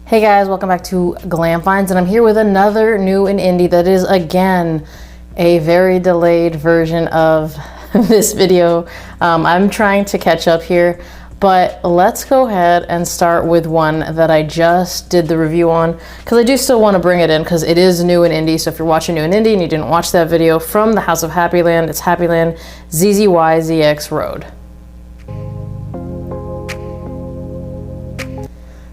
Hey guys, welcome back to Glam Finds, and I'm here with another new and indie that is again a very delayed version of this video. I'm trying to catch up here, but let's go ahead and start with one that I just did the review on, because I do still want to bring it in because it is new and indie. So if you're watching new and indie and you didn't watch that video from the House of Happyland, it's Happyland ZZYZX Road.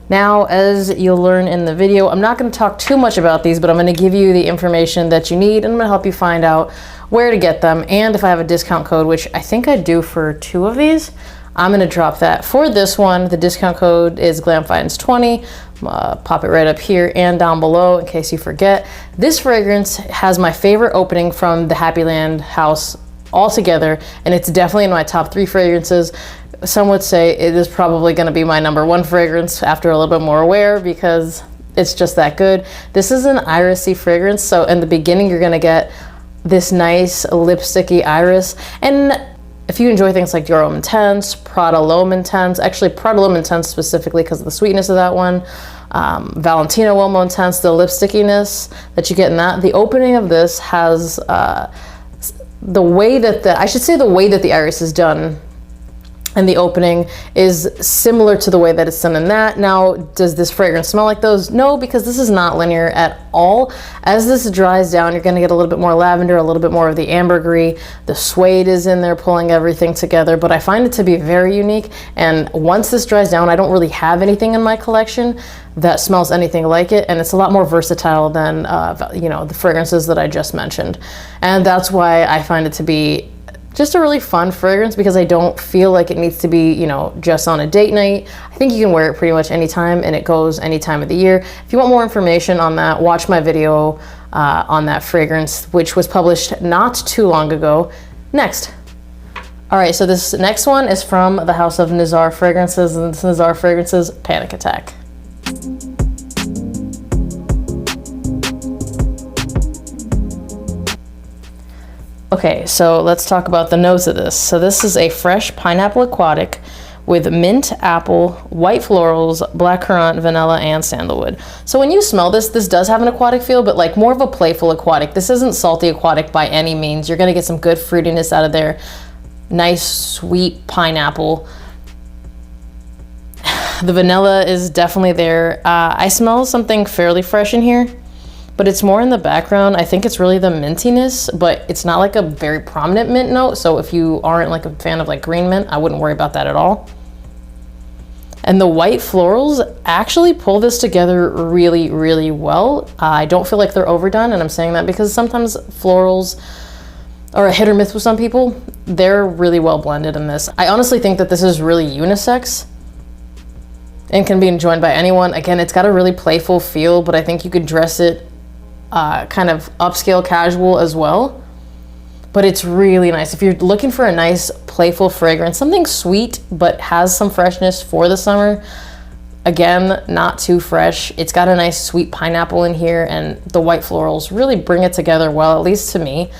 Now, as you'll learn in the video, I'm not going to talk too much about these, but I'm going to give you the information that you need, and I'm going to help you find out where to get them, and if I have a discount code, which I think I do for 2 of these, I'm going to drop that. For this one, the discount code is GlamFinds20. Pop it right up here and down below in case you forget. This fragrance has my favorite opening from the Happyland house altogether, and it's definitely in my top 3 fragrances. Some would say it is probably going to be my #1 fragrance after a little bit more aware, because it's just that good. This is an irisy fragrance, so in the beginning you're going to get this nice lipsticky iris. And if you enjoy things like Dior Homme Intense, Prada L'Homme Intense, actually Prada L'Homme Intense specifically because of the sweetness of that one, Valentino Uomo Intense, the lipstickiness that you get in that, the opening of this has the way that the way that the iris is done and the opening is similar to the way that it's done in that. Now, does this fragrance smell like those? No, because this is not linear at all. As this dries down, you're gonna get a little bit more lavender, a little bit more of the ambergris. The suede is in there pulling everything together, but I find it to be very unique. And once this dries down, I don't really have anything in my collection that smells anything like it, and it's a lot more versatile than the fragrances that I just mentioned. And that's why I find it to be just a really fun fragrance, because I don't feel like it needs to be, just on a date night. I think you can wear it pretty much anytime, and it goes any time of the year. If you want more information on that, watch my video on that fragrance, which was published not too long ago. Next. All right, so this next one is from the House of Nazar Fragrances, and this Nazar Fragrances Panic Attack. Okay, so let's talk about the notes of this. So this is a fresh pineapple aquatic with mint, apple, white florals, blackcurrant, vanilla, and sandalwood. So when you smell this, this does have an aquatic feel, but like more of a playful aquatic. This isn't salty aquatic by any means. You're gonna get some good fruitiness out of there. Nice, sweet pineapple. The vanilla is definitely there. I smell something fairly fresh in here, but it's more in the background. I think it's really the mintiness, but it's not like a very prominent mint note. So if you aren't like a fan of like green mint, I wouldn't worry about that at all. And the white florals actually pull this together really, really well. I don't feel like they're overdone, and I'm saying that because sometimes florals are a hit or miss with some people. They're really well blended in this. I honestly think that this is really unisex and can be enjoyed by anyone. Again, it's got a really playful feel, but I think you could dress it kind of upscale casual as well. But it's really nice. If you're looking for a nice playful fragrance, something sweet but has some freshness for the summer, again, not too fresh. It's got a nice sweet pineapple in here, and the white florals really bring it together well, at least to me.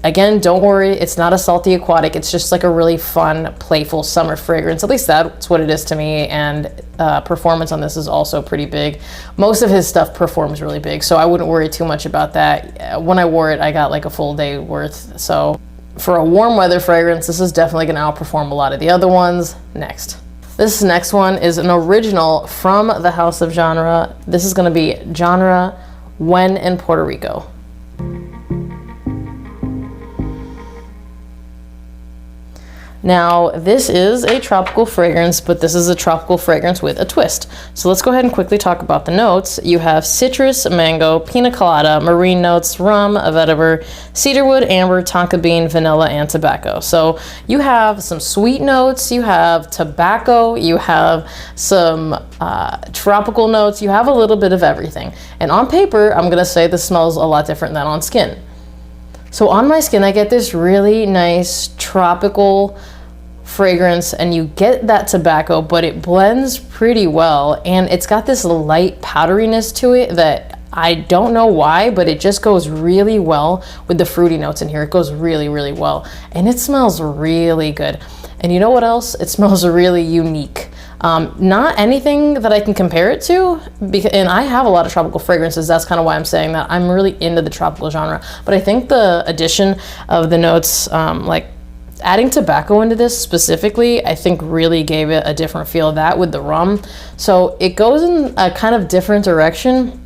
Again, don't worry, it's not a salty aquatic. It's just like a really fun, playful summer fragrance. At least that's what it is to me, and performance on this is also pretty big. Most of his stuff performs really big, so I wouldn't worry too much about that. When I wore it, I got like a full day worth. So for a warm weather fragrance, this is definitely gonna outperform a lot of the other ones. Next. This next one is an original from the House of Genre. This is gonna be Genre When in Puerto Rico. Now, this is a tropical fragrance, but this is a tropical fragrance with a twist. So let's go ahead and quickly talk about the notes. You have citrus, mango, pina colada, marine notes, rum, vetiver, cedarwood, amber, tonka bean, vanilla, and tobacco. So you have some sweet notes, you have tobacco, you have some tropical notes, you have a little bit of everything. And on paper, I'm gonna say this smells a lot different than on skin. So on my skin, I get this really nice tropical fragrance, and you get that tobacco, but it blends pretty well, and it's got this light powderiness to it that I don't know why, but it just goes really well with the fruity notes in here. It goes really, really well, and it smells really good. And you know what else? It smells really unique. Not anything that I can compare it to, because, and I have a lot of tropical fragrances. That's kind of why I'm saying that I'm really into the tropical genre. But I think the addition of the notes, like adding tobacco into this specifically, I think really gave it a different feel. That with the rum, so it goes in a kind of different direction.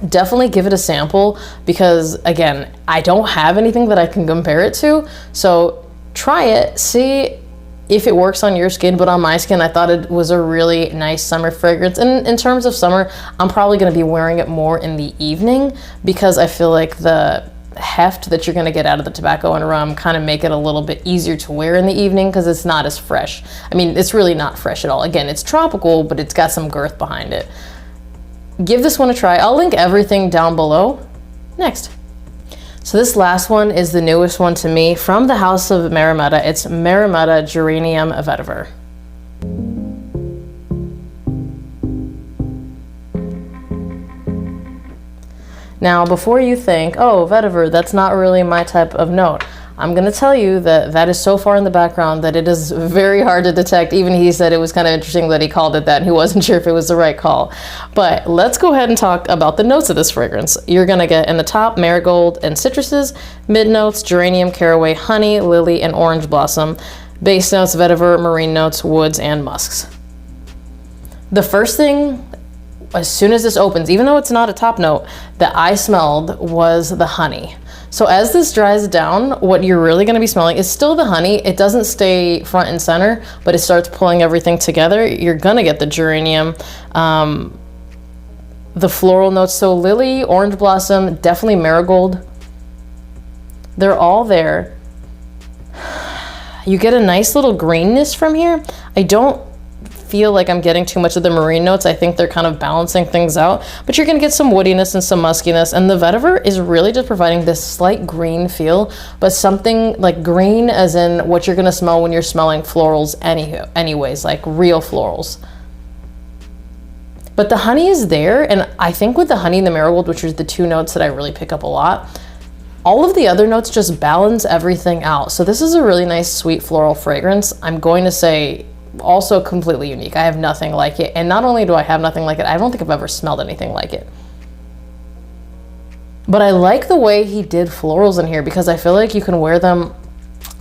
Definitely give it a sample, because again, I don't have anything that I can compare it to. So try it, see if it works on your skin. But on my skin, I thought it was a really nice summer fragrance. And in terms of summer, I'm probably going to be wearing it more in the evening, because I feel like the heft that you're going to get out of the tobacco and rum kind of make it a little bit easier to wear in the evening, because it's not as fresh. I mean, it's really not fresh at all. Again, it's tropical, but it's got some girth behind it. Give this one a try. I'll link everything down below. Next. So this last one is the newest one to me from the house of Meremeta. It's Meremeta Geranium Vetiver. Now, before you think, oh, vetiver, that's not really my type of note, I'm going to tell you that that is so far in the background that it is very hard to detect. Even he said it was kind of interesting that he called it that, and he wasn't sure if it was the right call. But let's go ahead and talk about the notes of this fragrance. You're going to get in the top marigold and citruses, mid notes geranium, caraway, honey, lily, and orange blossom. Base notes vetiver, marine notes, woods, and musks. The first thing, as soon as this opens, even though it's not a top note, that I smelled was the honey. So as this dries down, what you're really going to be smelling is still the honey. It doesn't stay front and center, but it starts pulling everything together. You're going to get the geranium, the floral notes. So lily, orange blossom, definitely marigold. They're all there. You get a nice little greenness from here. I don't feel like I'm getting too much of the marine notes. I think they're kind of balancing things out, but you're going to get some woodiness and some muskiness, and the vetiver is really just providing this slight green feel, but something like green as in what you're going to smell when you're smelling florals anyways, like real florals. But the honey is there, and I think with the honey and the marigold, which are the two notes that I really pick up a lot, all of the other notes just balance everything out. So this is a really nice sweet floral fragrance. I'm going to say also completely unique. I have nothing like it. And not only do I have nothing like it, I don't think I've ever smelled anything like it. But I like the way he did florals in here, because I feel like you can wear them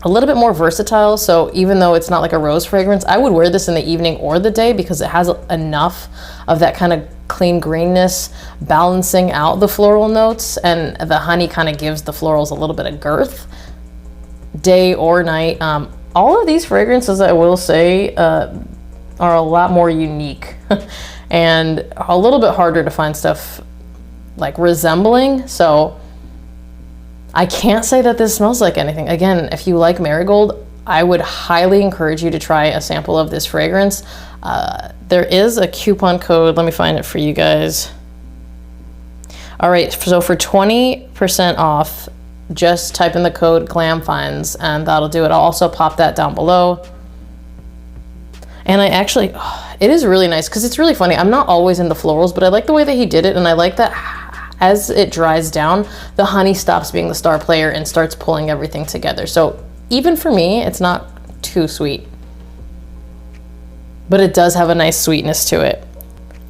a little bit more versatile. So even though it's not like a rose fragrance, I would wear this in the evening or the day, because it has enough of that kind of clean greenness balancing out the floral notes, and the honey kind of gives the florals a little bit of girth, day or night. All of these fragrances, I will say, are a lot more unique and a little bit harder to find stuff like resembling. So I can't say that this smells like anything. Again, if you like marigold, I would highly encourage you to try a sample of this fragrance. There is a coupon code. Let me find it for you guys. All right, so for 20% off, just type in the code GLAMFINDS and that'll do it. I'll also pop that down below. And I actually, it is really nice, because it's really funny. I'm not always into florals, but I like the way that he did it, and I like that as it dries down, the honey stops being the star player and starts pulling everything together. So even for me, it's not too sweet, but it does have a nice sweetness to it.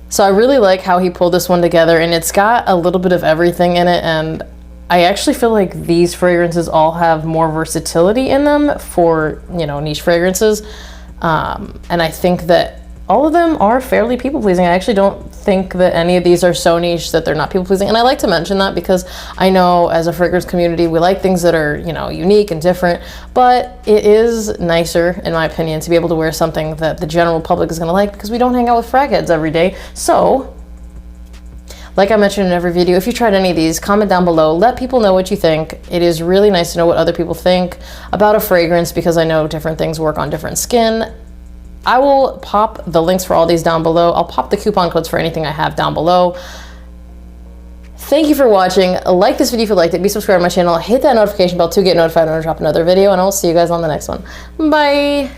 So I really like how he pulled this one together, and it's got a little bit of everything in it, and I actually feel like these fragrances all have more versatility in them for, you know, niche fragrances. And I think that all of them are fairly people-pleasing. I actually don't think that any of these are so niche that they're not people-pleasing. And I like to mention that because I know as a fragrance community, we like things that are, you know, unique and different, but it is nicer, in my opinion, to be able to wear something that the general public is gonna like, because we don't hang out with frag heads every day. So, like I mentioned in every video, if you tried any of these, comment down below. Let people know what you think. It is really nice to know what other people think about a fragrance, because I know different things work on different skin. I will pop the links for all these down below. I'll pop the coupon codes for anything I have down below. Thank you for watching. Like this video if you liked it. Be subscribed to my channel. Hit that notification bell to get notified when I drop another video, and I'll see you guys on the next one. Bye!